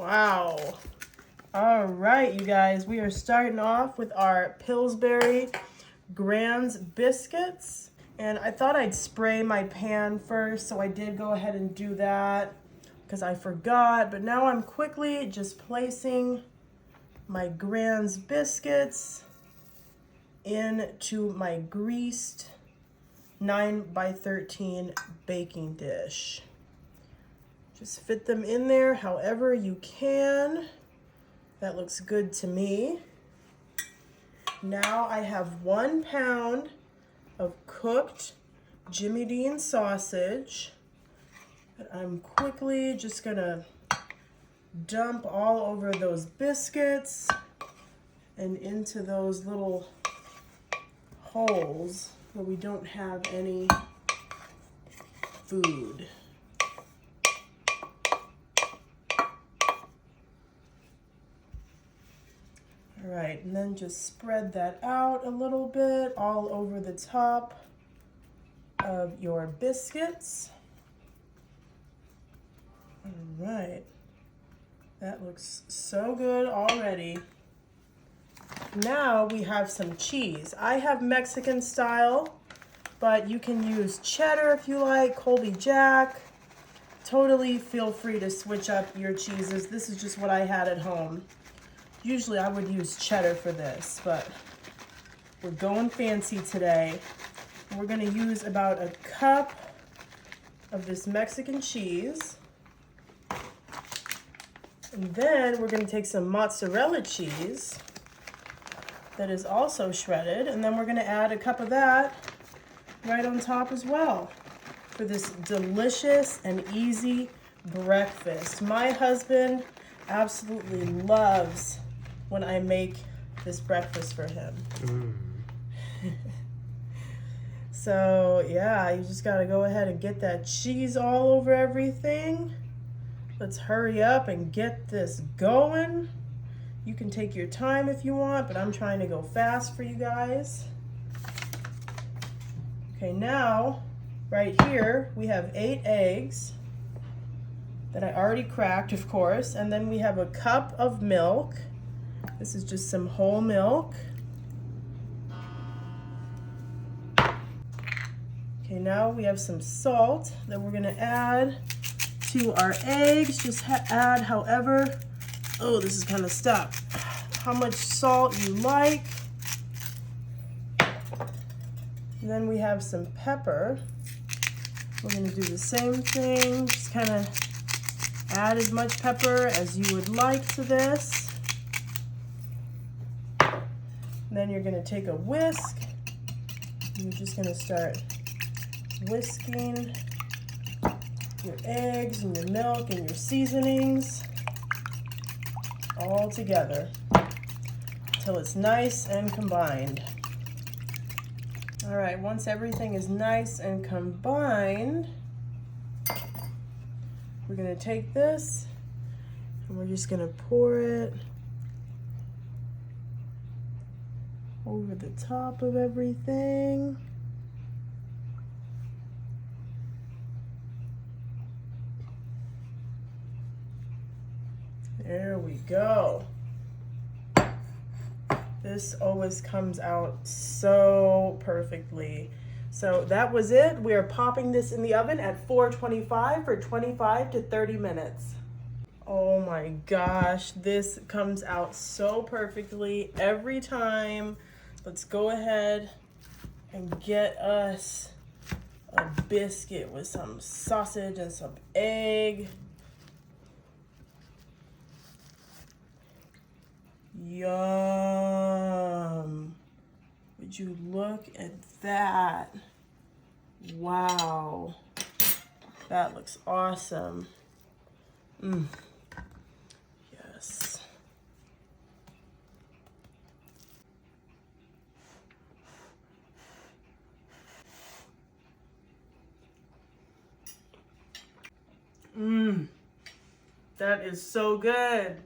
Wow. All right, you guys, we are starting off with our Pillsbury Grands biscuits. And I thought I'd spray my pan first, so I did go ahead and do that because I forgot. But now I'm quickly just placing my Grands biscuits into my greased 9x13 baking dish. Just fit them in there however you can. That looks good to me. Now I have 1 pound of cooked Jimmy Dean sausage that I'm quickly just gonna dump all over those biscuits and into those little holes where we don't have any food. All right, and then just spread that out a little bit all over the top of your biscuits. All right, that looks so good already. Now we have some cheese. I have Mexican style, but you can use cheddar if you like, Colby Jack. Totally feel free to switch up your cheeses. This is just what I had at home. Usually I would use cheddar for this, but we're going fancy today. We're gonna use about a cup of this Mexican cheese. And then we're gonna take some mozzarella cheese that is also shredded, and then we're gonna add a cup of that right on top as well for this delicious and easy breakfast. My husband absolutely loves when I make this breakfast for him. So yeah, you just gotta go ahead and get that cheese all over everything. Let's hurry up and get this going. You can take your time if you want, but I'm trying to go fast for you guys. Okay, now, right here, we have 8 eggs that I already cracked, of course, and then we have a cup of milk. This is just some whole milk. Okay, now we have some salt that we're gonna add to our eggs. Just add however, oh, this is kind of stuck, how much salt you like. And then we have some pepper. We're gonna do the same thing, just kind of add as much pepper as you would like to this. And then you're gonna take a whisk, and you're just gonna start whisking your eggs and your milk and your seasonings all together until it's nice and combined. All right, once everything is nice and combined, we're gonna take this and we're just gonna pour it over the top of everything. There we go. This always comes out so perfectly. So that was it. We are popping this in the oven at 425 for 25 to 30 minutes. Oh my gosh, this comes out so perfectly every time. Let's go ahead and get us a biscuit with some sausage and some egg. Yum. Would you look at that? Wow. That looks awesome. Yes. That is so good.